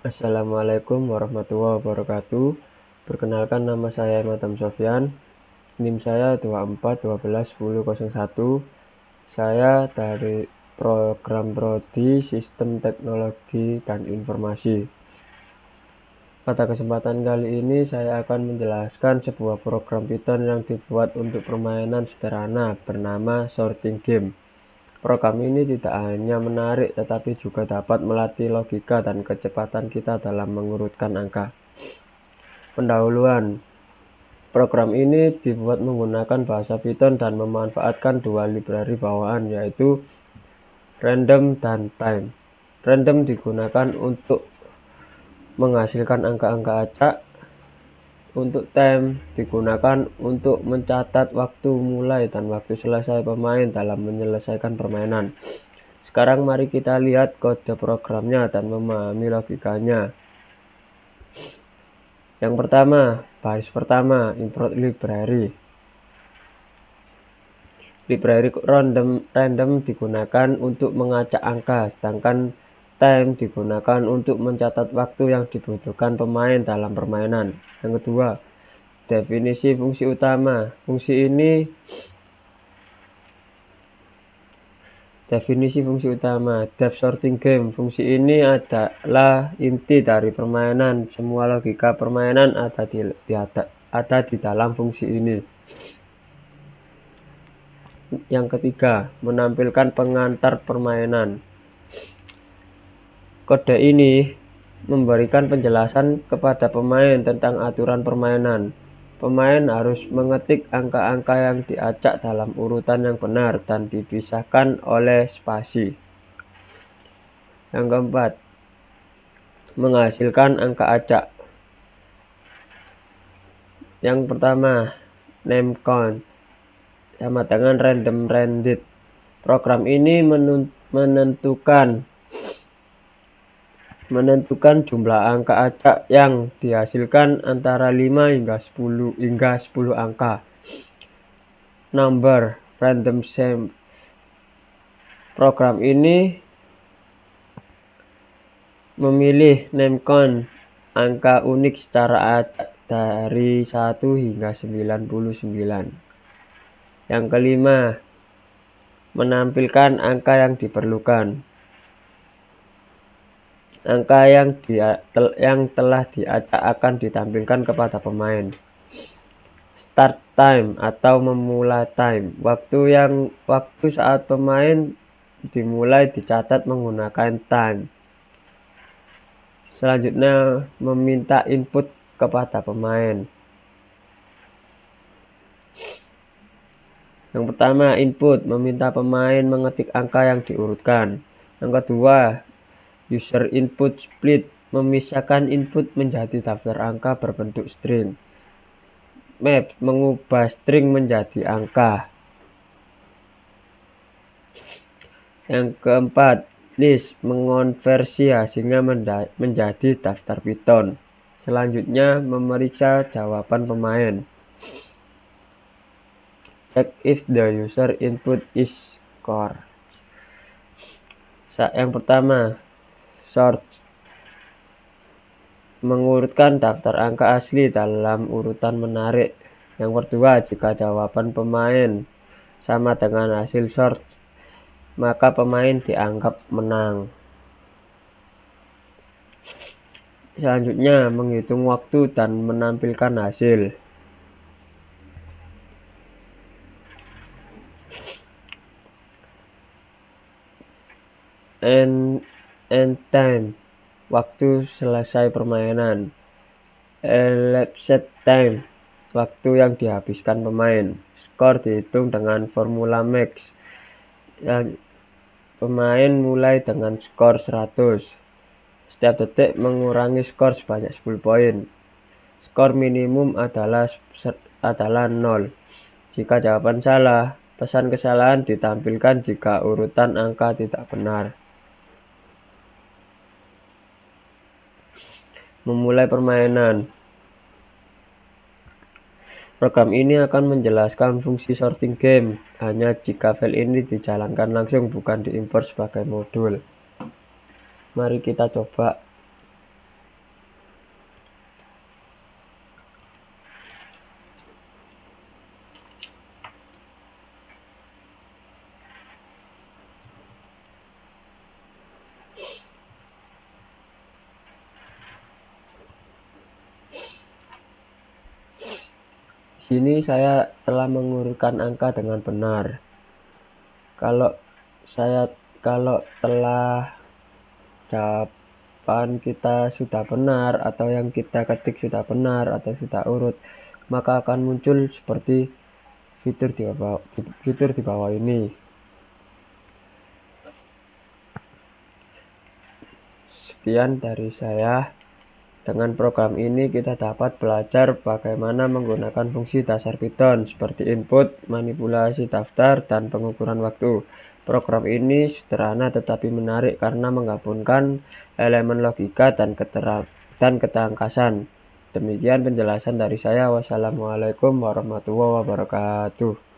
Assalamualaikum warahmatullahi wabarakatuh. Perkenalkan, nama saya Matam Sofyan. NIM saya 24121001. Saya dari program Prodi Sistem Teknologi dan Informasi. Pada kesempatan kali ini saya akan menjelaskan sebuah program Python yang dibuat untuk permainan sederhana bernama Sorting Game. Program ini tidak hanya menarik tetapi juga dapat melatih logika dan kecepatan kita dalam mengurutkan angka. Pendahuluan. Program ini dibuat menggunakan bahasa Python dan memanfaatkan dua library bawaan, yaitu random dan time. Random digunakan untuk menghasilkan angka-angka acak. Untuk time digunakan untuk mencatat waktu mulai dan waktu selesai pemain dalam menyelesaikan permainan. Sekarang mari kita lihat kode programnya dan memahami logikanya. Yang pertama, baris pertama, import library. Library random digunakan untuk mengacak angka, sedangkan time digunakan untuk mencatat waktu yang dibutuhkan pemain dalam permainan. Yang kedua, definisi fungsi utama. Definisi fungsi utama. Depth sorting game. Fungsi ini adalah inti dari permainan. Semua logika permainan ada di dalam fungsi ini. Yang ketiga, menampilkan pengantar permainan. Kode ini memberikan penjelasan kepada pemain tentang aturan permainan. Pemain harus mengetik angka-angka yang diacak dalam urutan yang benar dan dipisahkan oleh spasi. Yang keempat, menghasilkan angka acak. Yang pertama, name count sama dengan random randit. Program ini menentukan jumlah angka acak yang dihasilkan antara 5 hingga 10 angka. Number random sum. Program ini memilih name count angka unik secara acak dari 1 hingga 99. Yang kelima, menampilkan angka yang diperlukan. Angka yang telah diacak akan ditampilkan kepada pemain. Start time atau memulai time. Waktu saat pemain dimulai dicatat menggunakan time. Selanjutnya, meminta input kepada pemain. Yang pertama, input, meminta pemain mengetik angka yang diurutkan. Yang kedua, user input split, memisahkan input menjadi daftar angka berbentuk string. Map, mengubah string menjadi angka. Yang keempat, list, mengonversi hasilnya menjadi daftar Python. Selanjutnya, memeriksa jawaban pemain. Check if the user input is correct. Yang pertama, sort, mengurutkan daftar angka asli dalam urutan menarik. Yang kedua, jika jawaban pemain sama dengan hasil sort, maka pemain dianggap menang. Selanjutnya, menghitung waktu dan menampilkan hasil. End time, waktu selesai permainan. Elapsed time, waktu yang dihabiskan pemain. Skor dihitung dengan formula max. Pemain mulai dengan skor 100. Setiap detik mengurangi skor sebanyak 10 poin. Skor minimum adalah 0. Jika jawaban salah, pesan kesalahan ditampilkan jika urutan angka tidak benar. Memulai permainan. Program ini akan menjelaskan fungsi sorting game hanya jika file ini dijalankan langsung, bukan diimport sebagai modul. Mari kita coba. sini saya telah mengurutkan angka dengan benar. Kalau telah jawaban kita sudah benar atau yang kita ketik sudah benar atau sudah urut, maka akan muncul seperti fitur di bawah ini. Sekian dari saya. Dengan program ini kita dapat belajar bagaimana menggunakan fungsi dasar Python seperti input, manipulasi daftar, dan pengukuran waktu. Program ini sederhana tetapi menarik karena menggabungkan elemen logika dan ketangkasan. Demikian penjelasan dari saya. Wassalamualaikum warahmatullahi wabarakatuh.